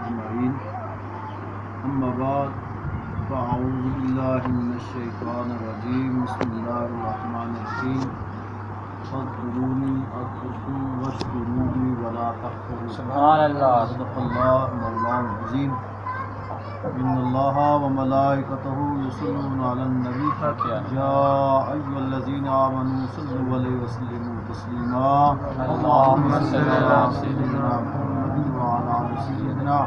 أجمعين أما بعد فأعوذ بالله من الشيطان الرجيم بسم الله الرحمن الرحيم فاذكروني أذكركم واشكروا لي ولا تكفرون سبحان اللہ. صدق الله مولانا العظيم إن الله وملائكته يصلون على النبي يا أيها الذين آمنوا صلوا عليه وسلموا تسليما اللهم صل على سيدنا محمد وعلى آل سيدنا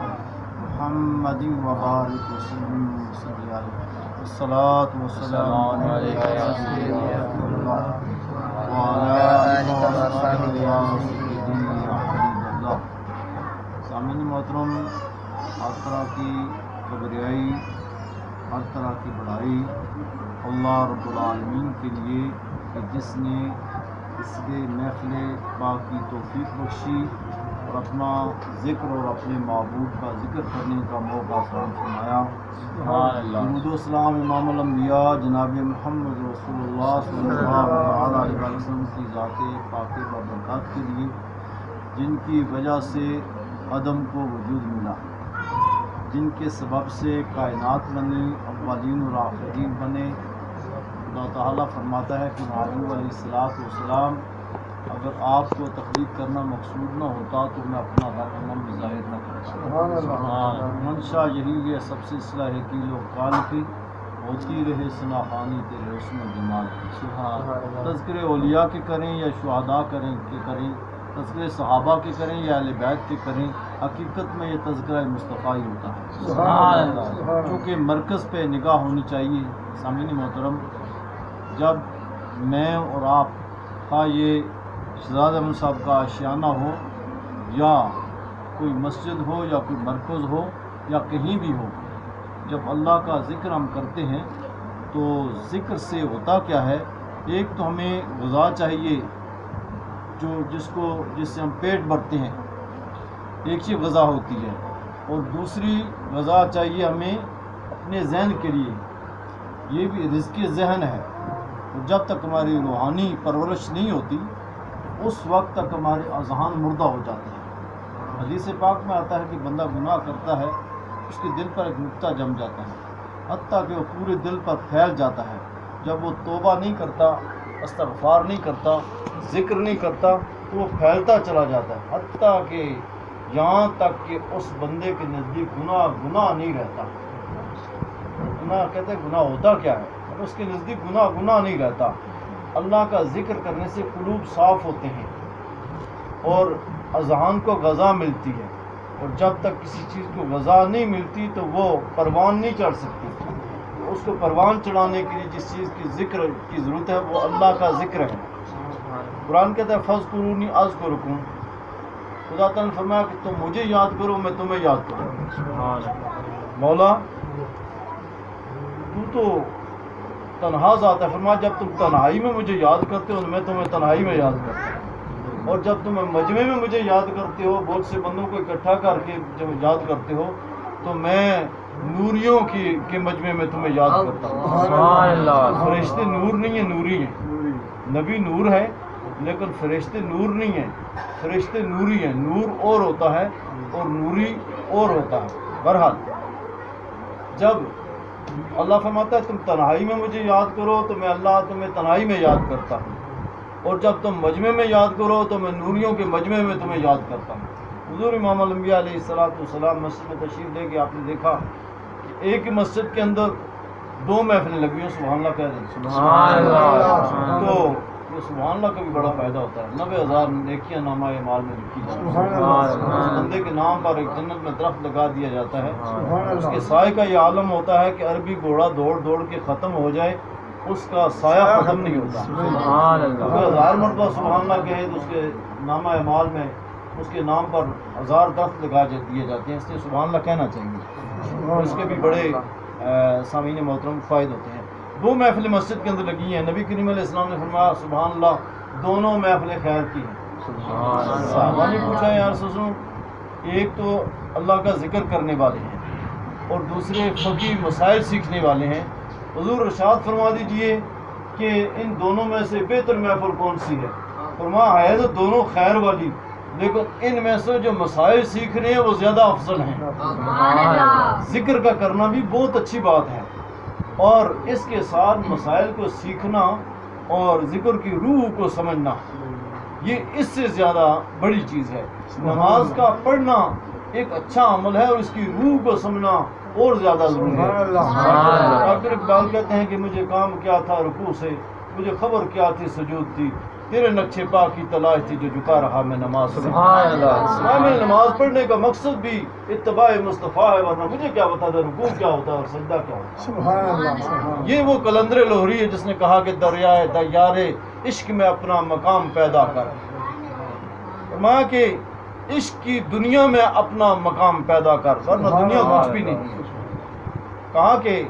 محمد وبارك وسلم وصلي عليه الصلاة والسلام عليك يا سيدي يا رسول الله وعلى آلك وصحبه يا سيدي يا حبيب الله. سامعین محترم، ہر طرح کی کبریائی، ہر طرح کی بڑائی اللہ رب العالمین کے لیے کہ جس نے اس کے محفل پاک کی توفیق بخشی اور اپنا ذکر اور اپنے معبود کا ذکر کرنے کا موقع فراہم فرمایا. درود و سلام امام الانبیاء جناب محمد رسول اللہ صلی اللہ علیہ وسلم کی ذات پاک بابرکات کے لیے جن کی وجہ سے عدم کو وجود ملا، جن کے سبب سے کائنات بنی، اولین اور آخرین بنے. اللہ تعالیٰ فرماتا ہے کہ حضور علیہ السلام اگر آپ کو تخلیق کرنا مقصود نہ ہوتا تو میں اپنا غم ظاہر نہ کرتا. منشا یہی ہے، سب سے اصلاح ہے کہ لوگ کال کی ہوتی رہے ثناخانی تیرے حسن و جمال کی. تذکرے اولیاء کے کریں یا شہداء کریں تذکرے صحابہ کے کریں یا اہل بیت کے کریں، حقیقت میں یہ تذکرہ مصطفیٰ ہی ہوتا ہے. چونکہ مرکز پہ نگاہ ہونی چاہیے. سامعین محترم، جب میں اور آپ کا یہ شہزاد احمد صاحب کا آشیانہ ہو یا کوئی مسجد ہو یا کوئی مرکز ہو یا کہیں بھی ہو، جب اللہ کا ذکر ہم کرتے ہیں تو ذکر سے ہوتا کیا ہے؟ ایک تو ہمیں غذا چاہیے جس سے ہم پیٹ بھرتے ہیں، ایک چیز غذا ہوتی ہے، اور دوسری غذا چاہیے ہمیں اپنے ذہن کے لیے، یہ بھی رزق ذہن ہے. اور جب تک ہماری روحانی پرورش نہیں ہوتی اس وقت تک ہمارے اذہان مردہ ہو جاتے ہیں. حدیث پاک میں آتا ہے کہ بندہ گناہ کرتا ہے اس کے دل پر ایک نقطہ جم جاتا ہے، حتیٰ کہ وہ پورے دل پر پھیل جاتا ہے. جب وہ توبہ نہیں کرتا، استغفار نہیں کرتا، ذکر نہیں کرتا تو وہ پھیلتا چلا جاتا ہے، حتیٰ کہ یہاں تک کہ اس بندے کے نزدیک گناہ نہیں رہتا. گناہ کہتے ہیں گناہ ہوتا کیا ہے؟ اس کے نزدیک گناہ نہیں رہتا. اللہ کا ذکر کرنے سے قلوب صاف ہوتے ہیں اور اذہان کو غذا ملتی ہے، اور جب تک کسی چیز کو غذا نہیں ملتی تو وہ پروان نہیں چڑھ سکتی. اس کو پروان چڑھانے کے لیے جس چیز کی ذکر کی ضرورت ہے وہ اللہ کا ذکر ہے. قرآن کہتا ہے فاذکرونی اذکرکم. خدا تعالیٰ نے فرمایا کہ تم مجھے یاد کرو میں تمہیں یاد کروں. مولا تو تنہا ذات ہے، فرمایا جب تم تنہائی میں مجھے یاد کرتے ہو میں تمہیں تنہائی میں یاد کرتا ہوں، اور جب تم مجمع میں مجھے یاد کرتے ہو، بہت سے بندوں کو اکٹھا کر کے جب یاد کرتے ہو تو میں نوریوں کے مجمع میں تمہیں یاد کرتا ہوں. فرشتے نور نہیں ہیں، نوری ہیں. نبی نور ہے لیکن فرشتے نور نہیں ہیں، فرشتے نوری ہیں. نور اور ہوتا ہے اور نوری اور ہوتا ہے. بہرحال جب اللہ فرماتا ہے تم تنہائی میں مجھے یاد کرو تو میں اللہ تمہیں تنہائی میں یاد کرتا ہوں، اور جب تم مجمع میں یاد کرو تو میں نوریوں کے مجمع میں تمہیں یاد کرتا ہوں. حضور امام الانبیاء علیہ السلام مسجد میں تشریف لے کے آپ نے دیکھا کہ ایک ہی مسجد کے اندر 2 محفلیں لگی ہیں. سبحان اللہ کہہ دیں. سبحان اللہ. تو یہ سبحان اللہ کا بھی بڑا فائدہ ہوتا ہے. 90,000 نیکیاں نامہ اعمال میں لکھی جاتی ہیں. اس بندے کے نام پر ایک جنت میں درخت لگا دیا جاتا ہے. اس کے سائے کا یہ عالم ہوتا ہے کہ عربی گھوڑا دوڑ کے ختم ہو جائے اس کا سایہ ختم نہیں ہوتا. سبحان اللہ. 1000 مرتبہ سبحان اللہ کہے تو اس کے نامہ اعمال میں اس کے نام پر 1000 درخت لگا دیے جاتے ہیں. اس لیے سبحان اللہ کہنا چاہیے. اس کے بھی بڑے سامعین محترم فائدے ہوتے ہیں. 2 محفلیں مسجد کے اندر لگی ہیں. نبی کریم علیہ السلام نے فرمایا سبحان اللہ دونوں محفلیں خیر کی ہیں. صحابہ نے پوچھا یا رسول اللہ، ایک تو اللہ کا ذکر کرنے والے ہیں اور دوسرے فقہی مسائل سیکھنے والے ہیں، حضور ارشاد فرما دیجئے کہ ان دونوں میں سے بہتر محفل کون سی ہے؟ فرمایا ہے تو دونوں خیر والی، لیکن ان میں سے جو مسائل سیکھ رہے ہیں وہ زیادہ افضل ہیں۔ ذکر کا کرنا بھی بہت اچھی بات ہے، اور اس کے ساتھ مسائل کو سیکھنا اور ذکر کی روح کو سمجھنا، یہ اس سے زیادہ بڑی چیز ہے۔ نماز کا پڑھنا ایک اچھا عمل ہے، اور اس کی روح کو سمجھنا اور زیادہ ضروری ہے۔ ڈاکٹر اقبال کہتے ہیں کہ مجھے کام کیا تھا رکوع سے، مجھے خبر کیا تھی سجود تھی، تیرے نقشے پا کی تلاش تھی جو جھکا رہا میں نماز سے۔ میں نماز پڑھنے کا مقصد بھی اتباع مصطفیٰ ہے، ورنہ مجھے کیا بتا تھا رکوع کیا ہوتا ہے اور سجدہ کیا ہوتا ہے۔ یہ وہ قلندر لوہری ہے جس نے کہا کہ دریائے دیارے عشق میں اپنا مقام پیدا کر، فرمایا کہ عشق کی دنیا میں اپنا مقام پیدا کر، ورنہ دنیا کچھ بھی نہیں ہے۔ کہا کہ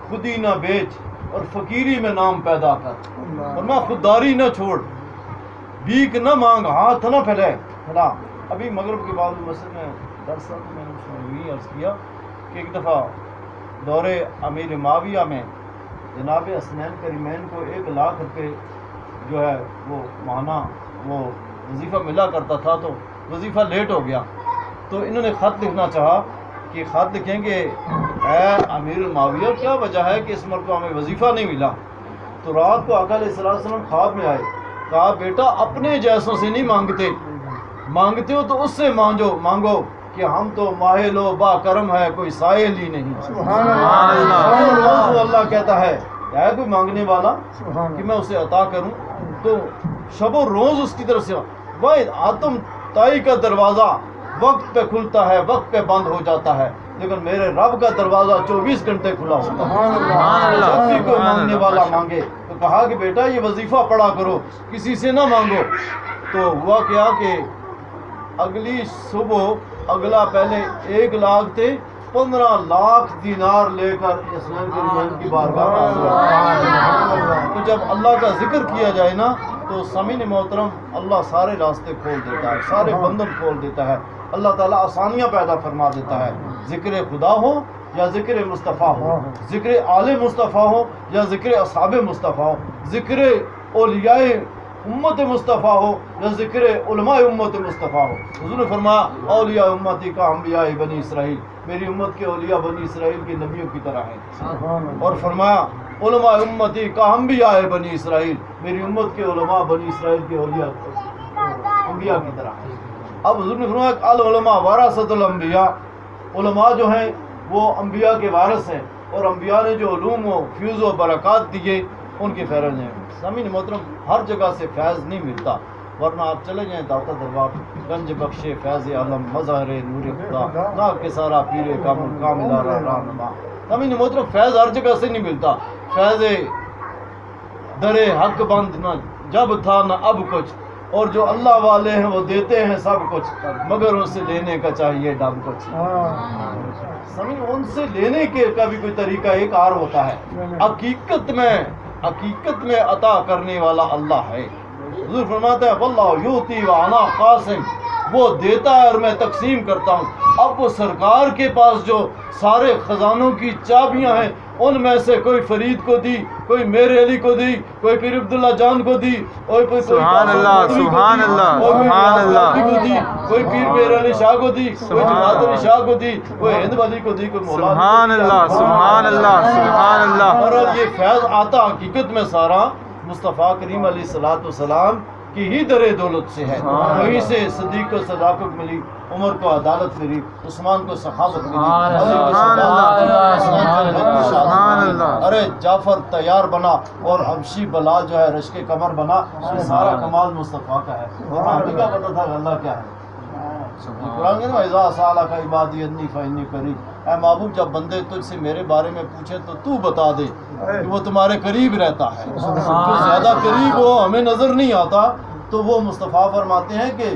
خودی نہ بیچ اور فقیری میں نام پیدا کر، ورنہ خودداری نہ چھوڑ، بھیک نہ مانگ، ہاتھ نہ پھیلا۔ ابھی مغرب کے بعد مسجد میں درس تھا، میں نے اس میں یہی عرض کیا کہ ایک دفعہ دور امیر معاویہ میں جناب حسنین کریمین کو 1 لاکھ روپے جو ہے وہ ماہانہ وہ وظیفہ ملا کرتا تھا، تو وظیفہ لیٹ ہو گیا، تو انہوں نے خط لکھنا چاہا کہ خط لکھیں کہ اے امیر معاویہ کیا وجہ ہے کہ اس مرتبہ ہمیں وظیفہ نہیں ملا؟ تو رات کو آقا علیہ السلام خواب میں آئے، کہا بیٹا اپنے جیسوں سے نہیں مانگتے ہو تو اس سے مانگو کہ ہم تو ماہل و با کرم ہے، کوئی سائل ہی نہیں۔ سبحان اللہ۔ اللہ کہتا ہے کوئی مانگنے والا کہ میں اسے عطا کروں، تو شب و روز اس کی طرف سے واحد آتم تائی کا دروازہ وقت پہ کھلتا ہے، وقت پہ بند ہو جاتا ہے، لیکن میرے رب کا دروازہ 24 گھنٹے کھلا ہوتا ہے، جب بھی کوئی مانگنے والا مانگے۔ تو کہا کہ بیٹا یہ وظیفہ پڑھا کرو، کسی سے نہ مانگو۔ تو ہوا کیا کہ اگلی صبح پہلے 1 لاکھ تھے، 15 لاکھ دینار لے کر حسنین کریمین کی بارگاہ میں حاضر۔ تو جب اللہ کا ذکر کیا جائے نا تو سامعین محترم اللہ سارے راستے کھول دیتا ہے، سارے بندن کھول دیتا ہے، اللہ تعالیٰ آسانیاں پیدا فرما دیتا ہے۔ ذکر خدا ہو یا ذکر مصطفیٰ ہو، ذکر آل مصطفیٰ ہو یا ذکر اصحاب مصطفیٰ ہو، ذکر اولیاء امت مصطفیٰ ہو یا ذکر علماء امت مصطفیٰ ہو۔ حضور نے فرمایا اولیاء امتی کا انبیاء بنی اسرائیل، میری امت کے اولیاء بنی اسرائیل کے نبیوں کی طرح ہیں، اور فرمایا علماء امتی کا انبیاء بنی اسرائیل، میری امت کے علماء بنی اسرائیل کے اولیاء انبیاء کی طرح ہیں۔ اب حضور نے فرمایا العلماء ورثۃ الانبیاء، علماء جو ہیں وہ انبیاء کے وارث ہیں، اور انبیاء نے جو علوم و فیوز و برکات دیے ان کے فیض ہیں۔ سامعین محترم ہر جگہ سے فیض نہیں ملتا، ورنہ آپ چلے جائیں داتا دربار، گنج بخش فیض عالم مظہر نور خدا نا کے سارا پیر کامل رہنما۔ سامعین محترم فیض ہر جگہ سے نہیں ملتا۔ فیض در حق بند نہ جب تھا نہ اب کچھ، اور جو اللہ والے ہیں وہ دیتے ہیں سب کچھ، مگر ان سے لینے کا چاہیے ڈب کچھ۔ سمجھ ان سے لینے کے کا بھی کوئی طریقہ ایک اور ہوتا ہے، حقیقت میں عطا کرنے والا اللہ ہے۔ حضور فرماتا ہے واللہ یؤتی وانا قاسم، وہ دیتا ہے اور میں تقسیم کرتا ہوں۔ اب وہ سرکار کے پاس جو سارے خزانوں کی چابیاں ہیں ان میں سے کوئی فرید کو دی، کوئی میرے علی کو دی، کوئی پیر عبداللہ جان کو دی، کوئی سبحان اللہ سبحان اللہ سبحان اللہ کو دی، کوئی پیر میر علی شاہ کو دی، کوئی جماعت علی شاہ کو دی، کوئی ہند والی کو دی، کوئی مولا سبحان اللہ سبحان اللہ سبحان اللہ۔ اور یہ فیض آتا حقیقت میں سارا مصطفیٰ کریم علیہ الصلوۃ والسلام کی ہی در دولت سے ہے۔ وہیں سے صدیق کو صداقت ملی، عمر کو عدالت ملی، عثمان کو سخاوت ملی، علی کو صداقت۔ ارے جعفر تیار بنا اور حبشی بلال جو ہے رشک کمر بنا، یہ سارا کمال مصطفیٰ کا ہے۔ اور ہمیں کیا پتا تھا اللہ کیا ہے؟ قرآن کہتا ہے اذا سألک عبادی انی فإنی قریب، اے محبوب جب بندے تجھ سے میرے بارے میں پوچھیں تو بتا دے کہ وہ تمہارے قریب رہتا ہے۔ جو زیادہ قریب ہو ہمیں نظر نہیں آتا تو وہ مصطفیٰ فرماتے ہیں کہ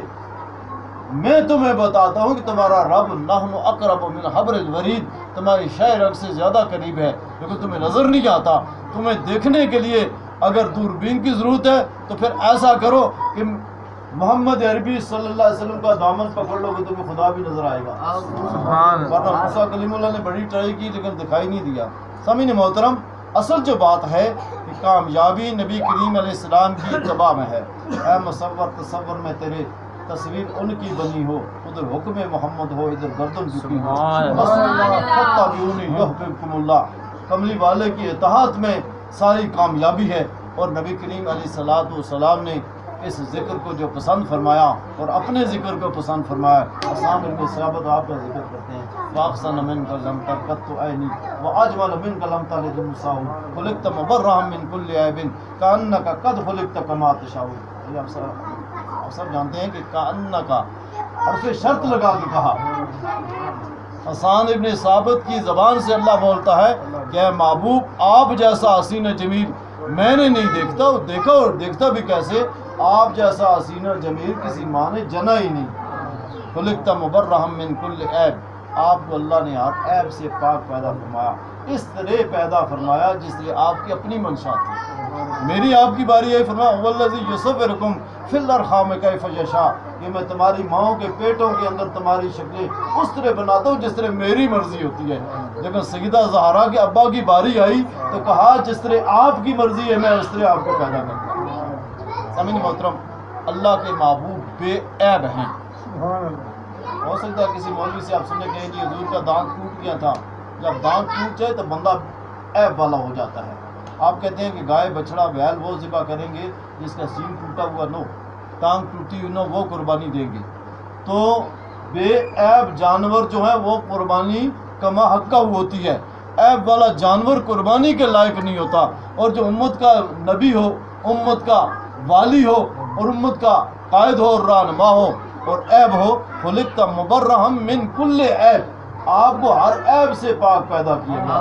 میں تمہیں بتاتا ہوں کہ تمہارا رب نحن اقرب من حبل الورید، تمہاری شہ رگ سے زیادہ قریب ہے، لیکن تمہیں نظر نہیں آتا۔ تمہیں دیکھنے کے لیے اگر دوربین کی ضرورت ہے تو پھر ایسا کرو کہ محمد عربی صلی اللہ علیہ وسلم کا دامن پکڑ لو کہ تمہیں خدا بھی نظر آئے گا۔ ورنہ موسیٰ کلیم اللہ نے بڑی ٹرائی کی لیکن دکھائی نہیں دیا۔ سامعین محترم اصل جو بات ہے کہ کامیابی نبی کریم علیہ السلام کی اتباع میں ہے۔ اے مصور تصور میں تیرے تصویر ان کی بنی ہو، ادھر حکم محمد ہو، ادھر گردن جھکی ہو، یحببکم اللہ۔ کملی والے کی اطاعت میں ساری کامیابی ہے۔ اور نبی کریم علیہ السلام نے اس ذکر کو جو پسند فرمایا اور اپنے ذکر کو پسند فرمایا، حسان بن ثابت آپ کا ذکر کرتے ہیں، فاحسن منک لم ترقط عینی واجمل منک لم تلد النساء خلقت مبرئا من کل عیب کانک قد خلقت کما تشاء۔ یہ آپ سب جانتے ہیں کہ کانک حرف شرط لگا کے کہا۔ حسان ابن ثابت کی زبان سے اللہ بولتا ہے کہ اے محبوب، آپ جیسا حسین جمیل میں نے نہیں دیکھتا، اور دیکھا اور دیکھتا بھی کیسے، آپ جیسا حسین جمیل کسی ماں نے جنا ہی نہیں۔ خلقت مبرئا من کل عیب، آپ کو اللہ نے ہر عیب سے پاک پیدا فرمایا، اس طرح پیدا فرمایا جس طرح آپ کی اپنی منشا تھی۔ میری آپ کی باری ہے، فرمایا هو الذی یصورکم فی الارحام کیف یشاء، کہ میں تمہاری ماؤں کے پیٹوں کے اندر تمہاری شکلیں اس طرح بناتا ہوں جس طرح میری مرضی ہوتی ہے۔ جب سیدہ زہرا کے ابا کی باری آئی تو کہا جس طرح آپ کی مرضی ہے میں اس طرح آپ کو پیدا کرتا ہوں۔ سامعین محترم، اللہ کے محبوب بے عیب ہیں۔ ہو سکتا ہے کسی مولوی سے آپ سننے کہیں کہ حضور کا دانت ٹوٹ گیا تھا، جب دانت ٹوٹ جائے تو بندہ عیب والا ہو جاتا ہے۔ آپ کہتے ہیں کہ گائے بچڑا بیل وہ ذبح کریں گے جس کا سین ٹوٹا ہوا نو، ٹانگ ٹوٹی ہوئی نو، وہ قربانی دیں گے۔ تو بے عیب جانور جو ہے وہ قربانی کما حقہ ہوتی ہے، عیب والا جانور قربانی کے لائق نہیں ہوتا۔ اور جو امت کا نبی ہو، امت کا والی ہو اور امت کا قائد ہو اور رہنما ہو اور عیب ہو، خلقت مبرئا من کل عیب، آپ کو ہر عیب سے پاک پیدا کیا۔ نہ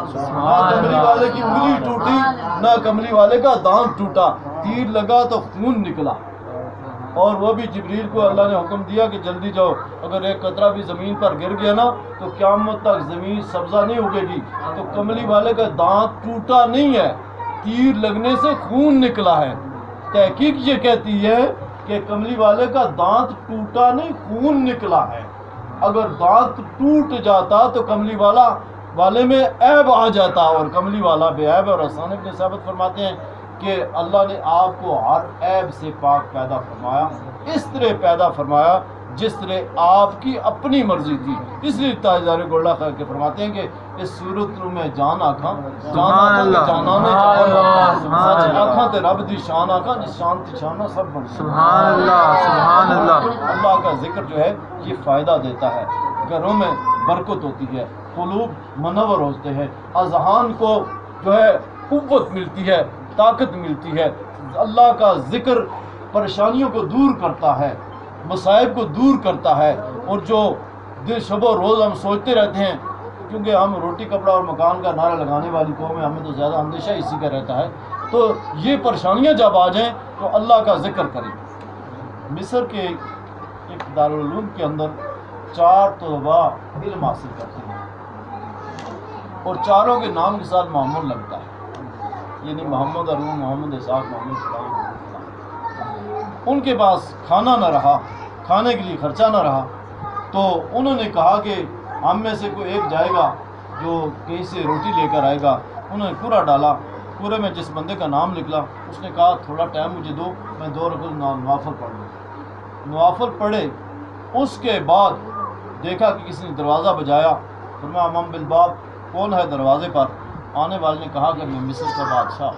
کملی والے کی انگلی ٹوٹی، نہ کملی والے کا دانت ٹوٹا، تیر لگا تو خون نکلا، اور وہ بھی جبریل کو اللہ نے حکم دیا کہ جلدی جاؤ، اگر ایک قطرہ بھی زمین پر گر گیا نا تو قیامت تک زمین سبزہ نہیں اگے گی۔ تو کملی والے کا دانت ٹوٹا نہیں ہے، تیر لگنے سے خون نکلا ہے۔ تحقیق یہ کہتی ہے کہ کملی والے کا دانت ٹوٹا نہیں، خون نکلا ہے۔ اگر دانت ٹوٹ جاتا تو کملی والے میں عیب آ جاتا، اور کملی والا بے عیب ہے۔ اور حسان بن ثابت فرماتے ہیں کہ اللہ نے آپ کو ہر عیب سے پاک پیدا فرمایا، اس طرح پیدا فرمایا جس طرح آپ کی اپنی مرضی تھی۔ اس لیے تاجدار گولڈا خیر کے فرماتے ہیں کہ اس صورت میں جان آکھاں جانانے سچ آکھاں تے رب دی شان آکھاں، جس شان تی شانہ سب بن گئی۔ سبحان اللہ، سبحان اللہ۔ اللہ کا ذکر جو ہے یہ فائدہ دیتا ہے، گھروں میں برکت ہوتی ہے، قلوب منور ہوتے ہیں، اذہان کو جو ہے قوت ملتی ہے، طاقت ملتی ہے۔ اللہ کا ذکر پریشانیوں کو دور کرتا ہے، مصائب کو دور کرتا ہے۔ اور جو دن شب و روز ہم سوچتے رہتے ہیں، کیونکہ ہم روٹی کپڑا اور مکان کا نعرہ لگانے والی قوم ہے، ہمیں تو زیادہ اندیشہ اسی کا رہتا ہے، تو یہ پریشانیاں جب آ جائیں تو اللہ کا ذکر کریں۔ مصر کے ایک دارالعلوم کے اندر 4 طلباء علم حاصل کرتے ہیں، اور چاروں کے نام کے ساتھ محمد لگتا ہے، یعنی محمد ارون، محمد اسحاق، محمد سلام۔ ان کے پاس کھانا نہ رہا، کھانے کے لیے خرچہ نہ رہا، تو انہوں نے کہا کہ ہم میں سے کوئی ایک جائے گا جو کہیں سے روٹی لے کر آئے گا۔ انہوں نے کورا ڈالا، کورے میں جس بندے کا نام نکلا اس نے کہا تھوڑا ٹائم مجھے دو، میں 2 رکعت نوافل پڑھ لوں۔ نوافل پڑھے، اس کے بعد دیکھا کہ کسی نے دروازہ بجایا، فرمایا امام بالباب، کون ہے دروازے پر؟ آنے والے نے کہا کہ میں مصر کا بادشاہ۔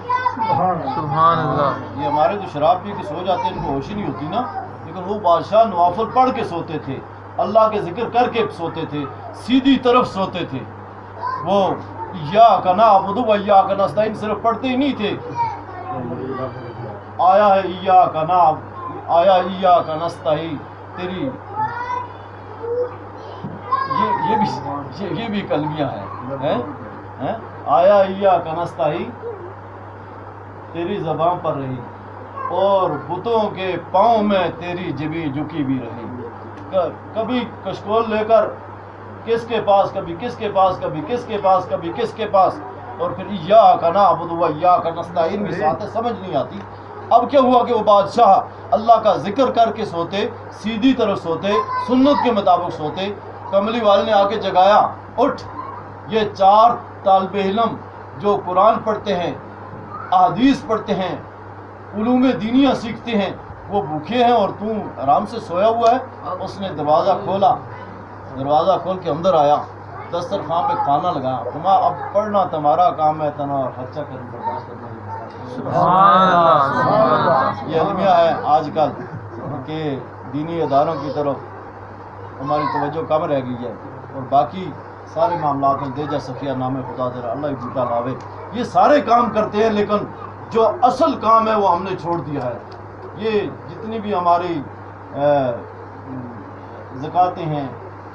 سبحان اللہ۔ یہ ہمارے تو شراب پی کے سو جاتے ہیں، ان کو ہوش ہی نہیں ہوتی نا، لیکن وہ بادشاہ نوافل پڑھ کے سوتے تھے، اللہ کے ذکر کر کے سوتے تھے، سیدھی طرف سوتے تھے۔ وہ ایاک نعبد و ایاک نستعین صرف پڑھتے ہی نہیں تھے، آیا ہے ایاک نعبد، آیا ایاک نستعین، تیری یہ بھی کلمیہ ہے، آیا ایاک نستعین تیری زبان پر رہی، اور بتوں کے پاؤں میں تیری جبیں جھکی بھی رہی۔ کبھی کشکول لے کر کس کے پاس، کبھی کس کے پاس، کبھی کس کے پاس، کبھی کس کے پاس، اور پھر ایاک نعبد و ایاک نستعین بھی ساتھ سمجھ نہیں آتی۔ اب کیا ہوا کہ وہ بادشاہ اللہ کا ذکر کر کے سوتے، سیدھی طرف سوتے، سنت کے مطابق سوتے۔ کملی والے نے آ کے جگایا، اٹھ، یہ 4 طالب علم جو قرآن پڑھتے ہیں، احادیث پڑھتے ہیں، علوم دینیاں سیکھتے ہیں، وہ بھوکے ہیں اور تو آرام سے سویا ہوا ہے. اس نے دروازہ کھولا، دروازہ کھول کے اندر آیا، دسترخوان پہ کھانا لگایا. فرمایا اب پڑھنا تمہارا کام ہے، تنا اور خرچہ کرنا برداشت کرنا. سبحان اللہ، سبحان اللہ. یہ المیہ ہے آج کل کہ دینی اداروں کی طرف ہماری توجہ کم رہ گئی ہے، اور باقی سارے معاملات میں دے جا سفیہ نام خدا تیرا اللہ ہی بوٹا لاوے. یہ سارے کام کرتے ہیں لیکن جو اصل کام ہے وہ ہم نے چھوڑ دیا ہے. یہ جتنی بھی ہماری زکاتیں ہیں،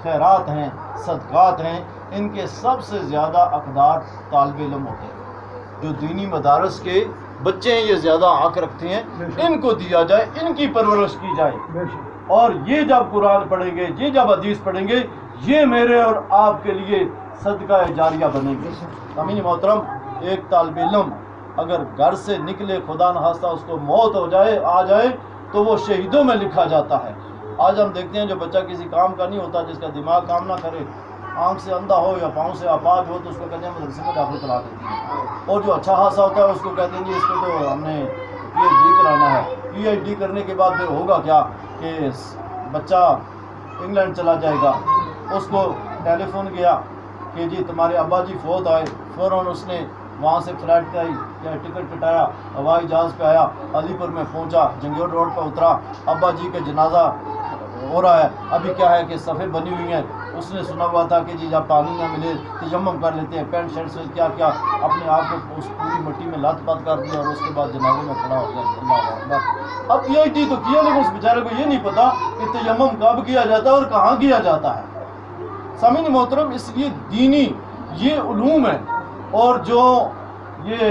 خیرات ہیں، صدقات ہیں، ان کے سب سے زیادہ حقدار طالب علم ہوتے ہیں. جو دینی مدارس کے بچے ہیں یہ زیادہ حق رکھتے ہیں، ان کو دیا جائے، ان کی پرورش کی جائے. اور یہ جب قرآن پڑھیں گے، یہ جب حدیث پڑھیں گے، یہ میرے اور آپ کے لیے صدقہ جاریہ بنیں گے. امین محترم، ایک طالب علم اگر گھر سے نکلے، خدا نخواستہ اس کو موت ہو جائے، آ جائے، تو وہ شہیدوں میں لکھا جاتا ہے. آج ہم دیکھتے ہیں جو بچہ کسی کام کا نہیں ہوتا، جس کا دماغ کام نہ کرے، آنکھ سے اندھا ہو یا پاؤں سے اپاہج ہو، تو اس کو کہتے ہیں مدرسے میں داخل کرا دیتے ہیں. اور جو اچھا خاصا ہوتا ہے اس کو کہتے ہیں جی اس کو تو ہم نے پی ایچ ڈی کرانا ہے. پی ایچ ڈی کرنے کے بعد پھر ہوگا کیا کہ بچہ انگلینڈ چلا جائے گا. اس کو ٹیلی فون کیا کہ جی تمہارے ابا جی فوت آئے. فوراً اس نے وہاں سے فلائٹ کا ٹکٹ کٹایا، ہوائی جہاز پہ آیا، علی پور میں پہنچا، جنگیور روڈ پہ اترا. ابا جی کا جنازہ ہو رہا ہے. ابھی کیا ہے کہ صفیں بنی ہوئی ہیں. اس نے سنا ہوا تھا کہ جی جب پانی نہ ملے تیمم کر لیتے ہیں، پینٹ شرٹ سے کیا کیا اپنے آپ کو اس پوری مٹی میں لت پت کر دیا اور اس کے بعد جنازے میں کھڑا ہو گیا. اللہ اکبر. اب پی ایچ ڈی تو کیا لیکن اس بیچارے کو یہ نہیں پتا کہ تیمم کب کیا جاتا ہے اور کہاں کیا جاتا ہے. سامعین محترم، اس لیے دینی یہ علوم ہے. اور جو یہ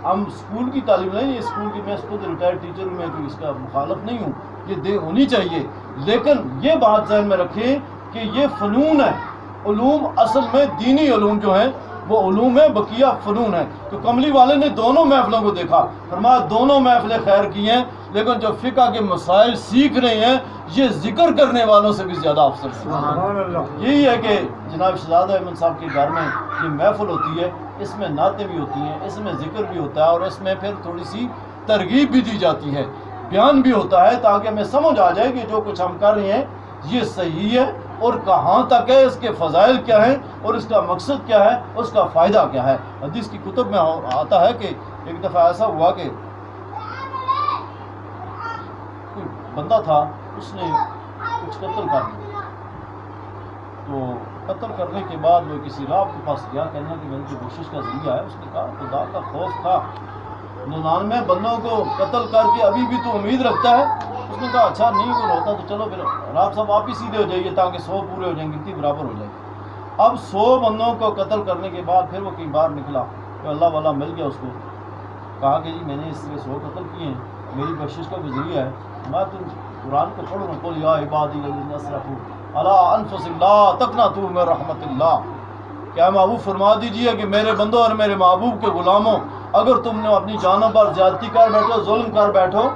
ہم اسکول کی تعلیم لیں، یہ اسکول کی، میں خود ریٹائرڈ ٹیچر ہوں، میں کوئی اس کا مخالف نہیں ہوں، یہ ہونی چاہیے. لیکن یہ بات ذہن میں رکھیں کہ یہ فنون ہے. علوم اصل میں دینی علوم جو ہیں وہ علوم ہے، بقیہ فنون ہے. تو کملی والے نے دونوں محفلوں کو دیکھا، فرمایا دونوں محفلیں خیر کی ہیں، لیکن جو فقہ کے مسائل سیکھ رہے ہیں یہ ذکر کرنے والوں سے بھی زیادہ افضل ہے. یہی ہے کہ جناب شہزادہ احمد صاحب کے گھر میں یہ محفل ہوتی ہے، اس میں نعتیں بھی ہوتی ہیں، اس میں ذکر بھی ہوتا ہے، اور اس میں پھر تھوڑی سی ترغیب بھی دی جاتی ہے، بیان بھی ہوتا ہے، تاکہ ہمیں سمجھ آ جائے کہ جو کچھ ہم کر رہے ہیں یہ صحیح ہے اور کہاں تک ہے، اس کے فضائل کیا ہیں اور اس کا مقصد کیا ہے، اس کا فائدہ کیا ہے. حدیث کی کتب میں آتا ہے کہ ایک دفعہ ایسا ہوا کہ کوئی بندہ تھا، اس نے کچھ قتل کر دیا. تو قتل کرنے کے بعد وہ کسی راہ کے پاس گیا، کہنا کہ میری جو بخشش کا ذریعہ ہے. اس نے کہا خدا کا خوف تھا، 99 بندوں کو قتل کر کے ابھی بھی تو امید رکھتا ہے. اس نے کہا اچھا نہیں کوئی ہوتا تو چلو پھر راب صاحب آپ ہی سیدھے ہو جائیے تاکہ 100 پورے ہو جائیں گے، اتنی برابر ہو جائے. اب 100 بندوں کو قتل کرنے کے بعد پھر وہ کہیں باہر نکلا تو اللہ والا مل گیا. اس کو کہا کہ جی میں نے اس سے 100 قتل کیے ہیں، میری بخشش کا ذریعہ ہے. میں تم قرآن کو پڑھو نا، قل یا عبادی الذین اسرفوا علی انفسہم لا تقنطوا من رحمت اللہ. کیا محبوب فرما دیجیے کہ میرے بندوں اور میرے محبوب کے غلاموں، اگر تم نے اپنی جانوں پر زیادتی کر بیٹھو، ظلم کر بیٹھو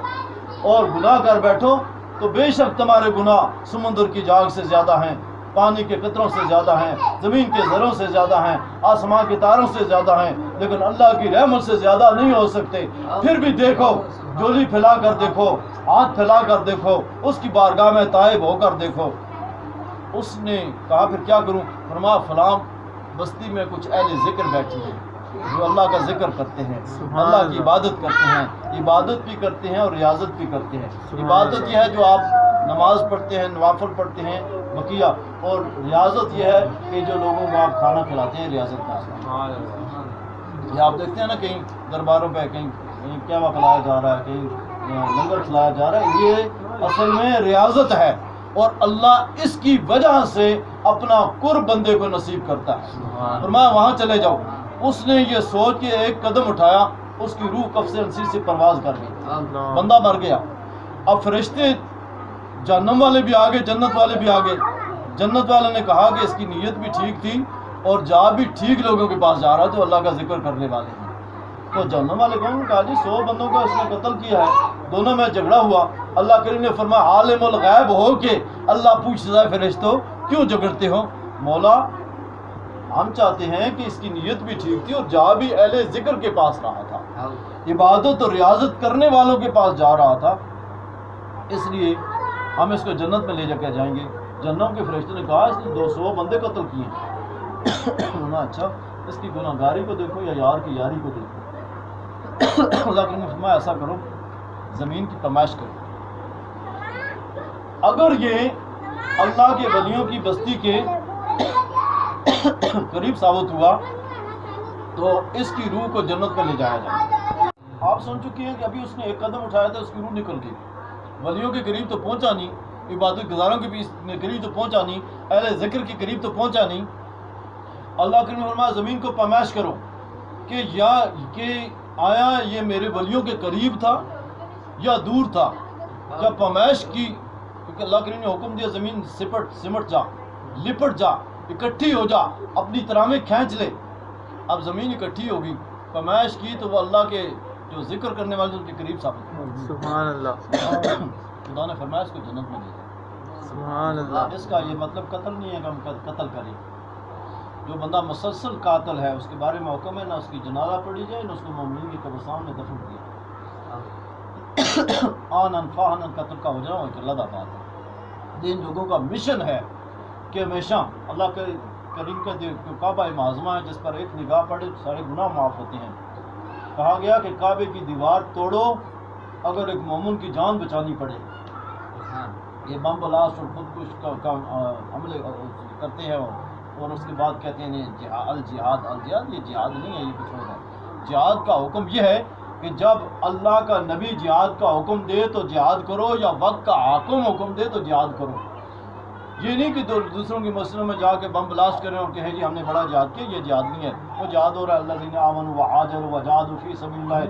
اور گناہ کر بیٹھو، تو بے شک تمہارے گناہ سمندر کی جاگ سے زیادہ ہیں، پانی کے قطروں سے زیادہ ہیں، زمین کے ذروں سے زیادہ ہیں، آسمان کے تاروں سے زیادہ ہیں، لیکن اللہ کی رحمت سے زیادہ نہیں ہو سکتے. پھر بھی دیکھو، جولی پھیلا کر دیکھو، ہاتھ پھیلا کر دیکھو، اس کی بارگاہ میں تائب ہو کر دیکھو. اس نے کہا پھر کیا کروں؟ فرمایا فلاں بستی میں کچھ اہل ذکر بیٹھی ہیں جو اللہ کا ذکر کرتے ہیں، اللہ کی عبادت کرتے ہیں، عبادت بھی کرتے ہیں اور ریاضت بھی کرتے ہیں. عبادت یہ ہے جو آپ نماز پڑھتے ہیں، نوافل پڑھتے ہیں بقیہ، اور ریاضت یہ ہے کہ جو لوگوں کو آپ کھانا کھلاتے ہیں، ریاضت کا. یہ آپ دیکھتے ہیں نا کہیں درباروں پہ کہیں کیا کھلایا جا رہا ہے، کہیں لنگر کھلایا جا رہا ہے، یہ اصل میں ریاضت ہے. اور اللہ اس کی وجہ سے اپنا قرب بندے کو نصیب کرتا ہے. فرمایا وہاں چلے جاؤ. اس نے یہ سوچ کے ایک قدم اٹھایا، اس کی روح قفس انسی سے پرواز کر گئی، بندہ مر گیا. اب فرشتے جہنم والے بھی آگے، جنت والے بھی آگے. جنت والے نے کہا کہ اس کی نیت بھی ٹھیک تھی اور جا بھی ٹھیک لوگوں کے پاس جا رہا تو اللہ کا ذکر کرنے والے ہیں. تو جہنم والے کہوں کہا جی 100 بندوں کو اس نے قتل کیا ہے، دونوں میں جھگڑا ہوا. اللہ کریم نے فرمایا عالم الغیب ہو کے اللہ پوچھتا ہے فرشتوں کیوں جھگڑتے ہو؟ مولا ہم چاہتے ہیں کہ اس کی نیت بھی ٹھیک تھی اور جا بھی اہل ذکر کے پاس رہا تھا، عبادت اور ریاضت کرنے والوں کے پاس جا رہا تھا. اس لیے ہم اس کو جنت میں لے جا کے جائیں گے. جنم کے فرشتے نے کہا اس نے 200 بندے قتل کیے ہیں. انہوں نے اچھا اس کی گناہ گاری کو دیکھو یا یار کی یاری کو دیکھو. اللہ کریم نے فرمایا ایسا کرو زمین کی تمائش کرو. اگر یہ اللہ کے ولیوں کی بستی کے قریب ثابت ہوا تو اس کی روح کو جنت میں لے جایا جائے. آپ سن چکے ہیں کہ ابھی اس نے ایک قدم اٹھایا تھا اس کی روح نکل گئی. ولیوں کے قریب تو پہنچا نہیں, عبادت گزاروں کے قریب تو پہنچا نہیں, اہل ذکر کے قریب تو پہنچا نہیں. اللہ کریم نے فرمایا زمین کو پیمائش کرو کہ آیا یہ میرے ولیوں کے قریب تھا یا دور تھا. جب پیمائش کی کیونکہ اللہ کریم نے حکم دیا زمین سمٹ جا, لپٹ جا, اکٹھی ہو جا, اپنی طرح میں کھینچ لے. اب زمین اکٹھی ہوگی, پیمائش کی تو وہ اللہ کے جو ذکر کرنے والے ان کے قریب ثابت ہو. سبحان اللہ. خدا نے فرمایا اس کو جنت میں لے جائے. سبحان اللہ. اس کا یہ مطلب قتل نہیں ہے کہ ہم قتل کریں. جو بندہ مسلسل قاتل ہے اس کے بارے میں حکم ہے نہ اس کی جنازہ پڑھی جائے نہ اس کو مومنین کی قبرستان میں دفن کیا. آنن فاہنن قتل کا ہو جانا ایک اللہ بات ہے. ان لوگوں کا مشن ہے کہ ہمیشہ اللہ کے کریم کا جو کعبہ معظمہ ہے جس پر ایک نگاہ پڑے سارے گناہ معاف ہوتے ہیں. کہا گیا کہ کعبے کی دیوار توڑو اگر ایک مومن کی جان بچانی پڑے. یہ بم بلاسٹ اور خودکش کا عمل کرتے ہیں اور اس کے بعد کہتے ہیں الجہاد. یہ جہاد نہیں ہے, یہ کچھ اور ہے. جہاد کا حکم یہ ہے کہ جب اللہ کا نبی جہاد کا حکم دے تو جہاد کرو, یا وقت کا حاکم حکم دے تو جہاد کرو. یہ نہیں کہ دوسروں کی مسجدوں میں جا کے بم بلاسٹ کریں اور کہیں جی ہم نے بڑا جہاد کیا. یہ جہاد نہیں ہے. وہ جہاد ہو رہا ہے الذین آمنوا وہاجروا وجاہدوا فی سبیل اللہ.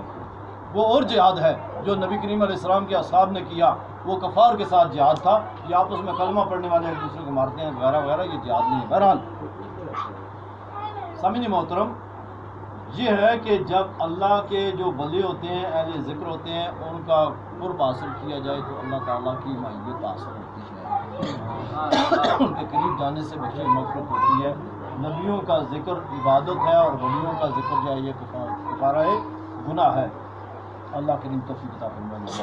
وہ اور جہاد ہے جو نبی کریم علیہ السلام کے اصحاب نے کیا, وہ کفار کے ساتھ جہاد تھا. یہ آپس میں کلمہ پڑھنے والے ایک دوسرے کو مارتے ہیں وغیرہ وغیرہ, یہ جہاد نہیں ہے. بہرحال سامعین محترم, یہ ہے کہ جب اللہ کے جو ولی ہوتے ہیں, اہل ذکر ہوتے ہیں, ان کا قرب حاصل کیا جائے تو اللہ تعالیٰ کی معیت حاصل ہوتی ہے. ان کے قریب جانے سے بخشش مغفرت ہوتی ہے. نبیوں کا ذکر عبادت ہے اور ولیوں کا ذکر جو ہے یہ کفارہ گناہ ہے. اللہ کریم توفیق عطا فرمائے.